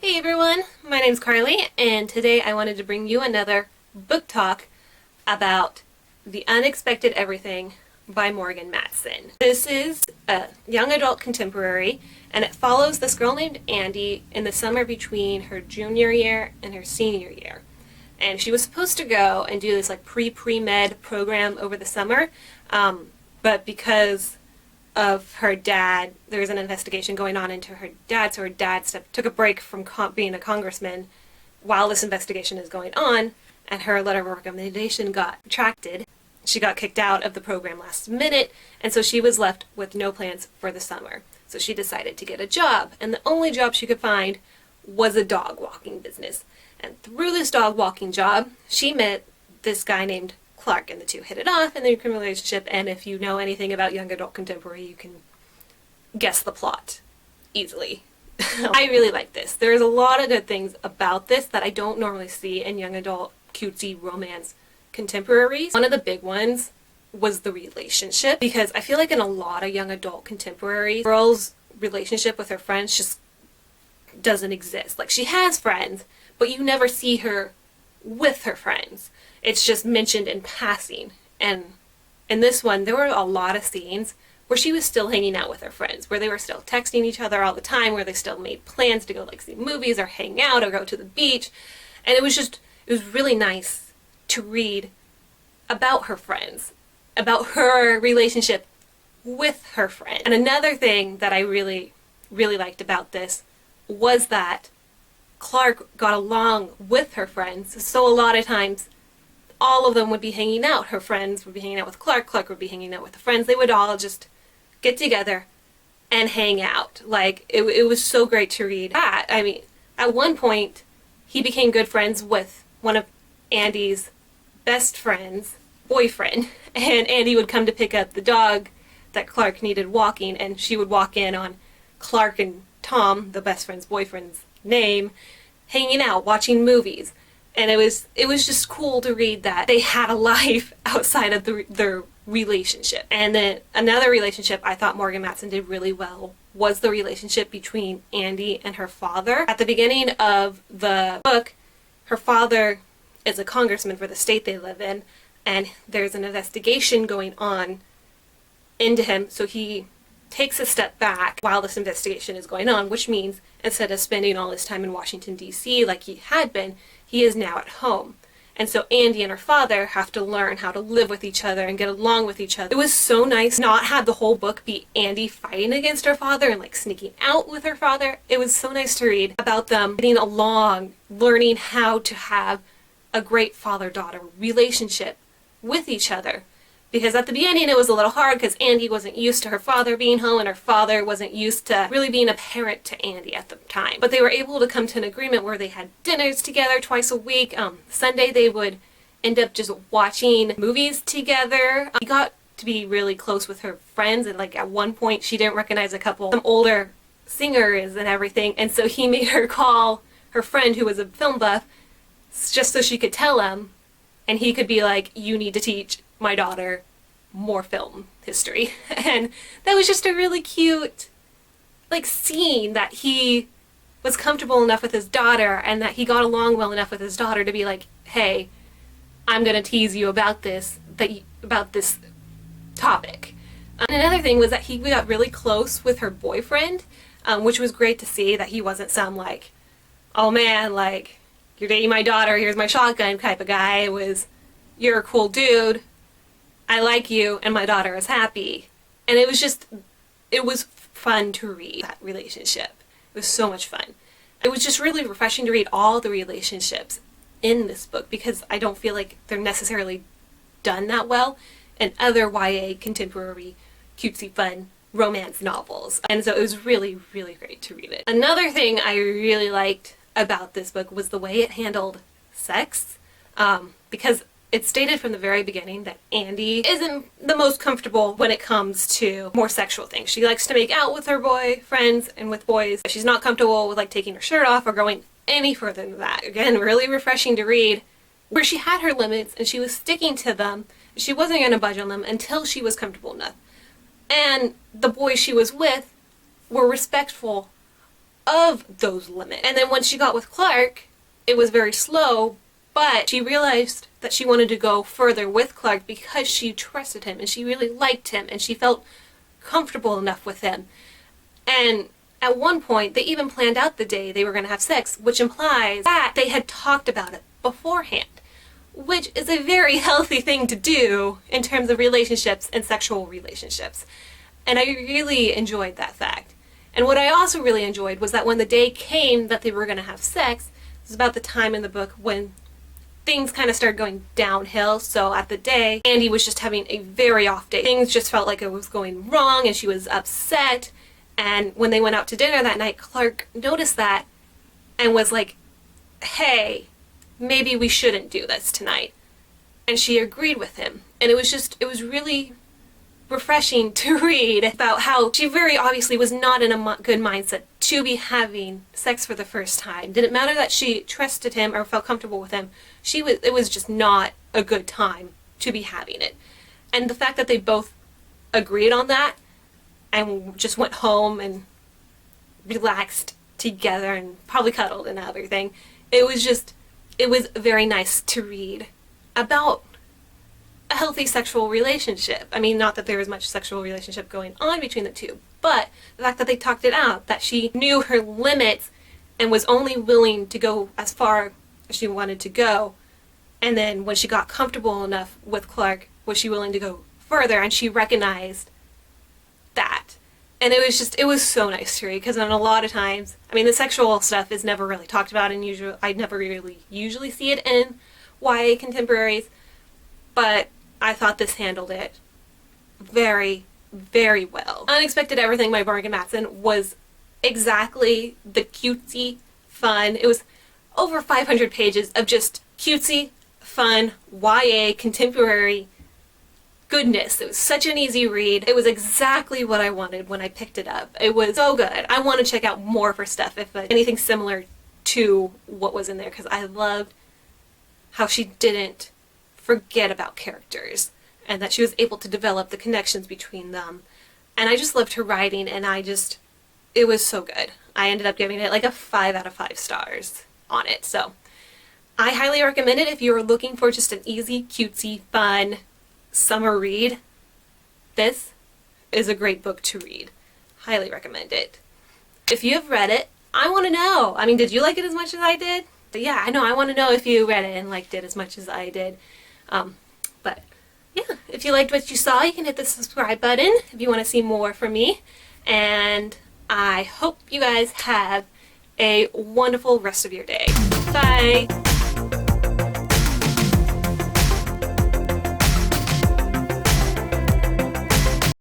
Hey everyone, my name's Carly, and today I wanted to bring you another book talk about The Unexpected Everything by Morgan Matson. This is a young adult contemporary, and it follows this girl named Andy in the summer between her junior year and her senior year. And she was supposed to go and do this like pre-med program over the summer, but because of her dad, there was an investigation going on into her dad, so her dad took a break from being a congressman while this investigation is going on, and her letter of recommendation got retracted. She got kicked out of the program last minute, and so she was left with no plans for the summer. So she decided to get a job, and the only job she could find was a dog walking business. And through this dog walking job, she met this guy named Clark, and the two hit it off and they became a relationship. And if you know anything about young adult contemporary, you can guess the plot easily. I really like this. There's a lot of good things about this that I don't normally see in young adult cutesy romance contemporaries. One of the big ones was the relationship, because I feel like in a lot of young adult contemporaries, girl's relationship with her friends just doesn't exist. Like, she has friends, but you never see her with her friends. It's just mentioned in passing. And in this one, there were a lot of scenes where she was still hanging out with her friends, where they were still texting each other all the time, where they still made plans to go like see movies or hang out or go to the beach. And it was really nice to read about her friends, about her relationship with her friend. And another thing that I really, really liked about this was that Clark got along with her friends. So a lot of times, all of them would be hanging out. Her friends would be hanging out with Clark. Clark would be hanging out with the friends. They would all just get together and hang out. Like, it was so great to read that. I mean, at one point, he became good friends with one of Andy's best friends' boyfriend. And Andy would come to pick up the dog that Clark needed walking, and she would walk in on Clark and Tom, the best friend's boyfriend's name, hanging out, watching movies. And it was just cool to read that they had a life outside of their relationship. And then another relationship I thought Morgan Matson did really well was the relationship between Andy and her father. At the beginning of the book, her father is a congressman for the state they live in, and there's an investigation going on into him, so he takes a step back while this investigation is going on, which means instead of spending all his time in Washington, D.C. like he had been, he is now at home. And so Andy and her father have to learn how to live with each other and get along with each other. It was so nice not have the whole book be Andy fighting against her father and like sneaking out with her father. It was so nice to read about them getting along, learning how to have a great father-daughter relationship with each other. Because at the beginning it was a little hard because Andy wasn't used to her father being home, and her father wasn't used to really being a parent to Andy at the time. But they were able to come to an agreement where they had dinners together twice a week. Sunday they would end up just watching movies together. He got to be really close with her friends, and like at one point she didn't recognize some older singers and everything, and so he made her call her friend who was a film buff just so she could tell him, and he could be like, you need to teach my daughter more film history. And that was just a really cute like scene, that he was comfortable enough with his daughter and that he got along well enough with his daughter to be like, hey, I'm gonna tease you about this topic. And another thing was that he got really close with her boyfriend, which was great to see, that he wasn't some like, oh man, like, you're dating my daughter, here's my shotgun type of guy. It was, you're a cool dude, I like you, and my daughter is happy. And it was fun to read that relationship. It was so much fun. It was just really refreshing to read all the relationships in this book, because I don't feel like they're necessarily done that well in other YA contemporary cutesy fun romance novels. And so it was really, really great to read it. Another thing I really liked about this book was the way it handled sex, because it's stated from the very beginning that Andy isn't the most comfortable when it comes to more sexual things. She likes to make out with her boyfriends and with boys. She's not comfortable with like taking her shirt off or going any further than that. Again, really refreshing to read, where she had her limits and she was sticking to them. She wasn't going to budge on them until she was comfortable enough. And the boys she was with were respectful of those limits. And then when she got with Clark, it was very slow, but she realized that she wanted to go further with Clark because she trusted him and she really liked him and she felt comfortable enough with him. And at one point, they even planned out the day they were going to have sex, which implies that they had talked about it beforehand, which is a very healthy thing to do in terms of relationships and sexual relationships. And I really enjoyed that fact. And what I also really enjoyed was that when the day came that they were going to have sex, it was about the time in the book when things kind of started going downhill. So at the day, Andy was just having a very off day. Things just felt like it was going wrong and she was upset. And when they went out to dinner that night, Clark noticed that and was like, hey, maybe we shouldn't do this tonight. And she agreed with him. And it was really refreshing to read about how she very obviously was not in a good mindset to be having sex for the first time. Didn't matter that she trusted him or felt comfortable with him. It was just not a good time to be having it. And the fact that they both agreed on that and just went home and relaxed together and probably cuddled and everything, it was very nice to read about a healthy sexual relationship. I mean, not that there was much sexual relationship going on between the two, but the fact that they talked it out, that she knew her limits and was only willing to go as far as she wanted to go. And then when she got comfortable enough with Clark, was she willing to go further? And she recognized that. And it was so nice to read, because a lot of times, I mean, the sexual stuff is never really talked about, and I never really usually see it in YA contemporaries, but I thought this handled it very, very well. Unexpected Everything by Morgan Matson was exactly the cutesy, fun. It was over 500 pages of just cutesy, fun, YA, contemporary goodness. It was such an easy read. It was exactly what I wanted when I picked it up. It was so good. I want to check out more of her stuff, if anything similar to what was in there, because I loved how she didn't forget about characters and that she was able to develop the connections between them. And I just loved her writing, and it was so good. I ended up giving it like a 5 out of 5 stars on it. So I highly recommend it if you're looking for just an easy, cutesy, fun summer read. This is a great book to read. Highly recommend it. If you have read it, I want to know. I mean, did you like it as much as I did? But yeah, I know. I want to know if you read it and liked it as much as I did. But yeah, if you liked what you saw, you can hit the subscribe button if you want to see more from me. And I hope you guys have a wonderful rest of your day. Bye!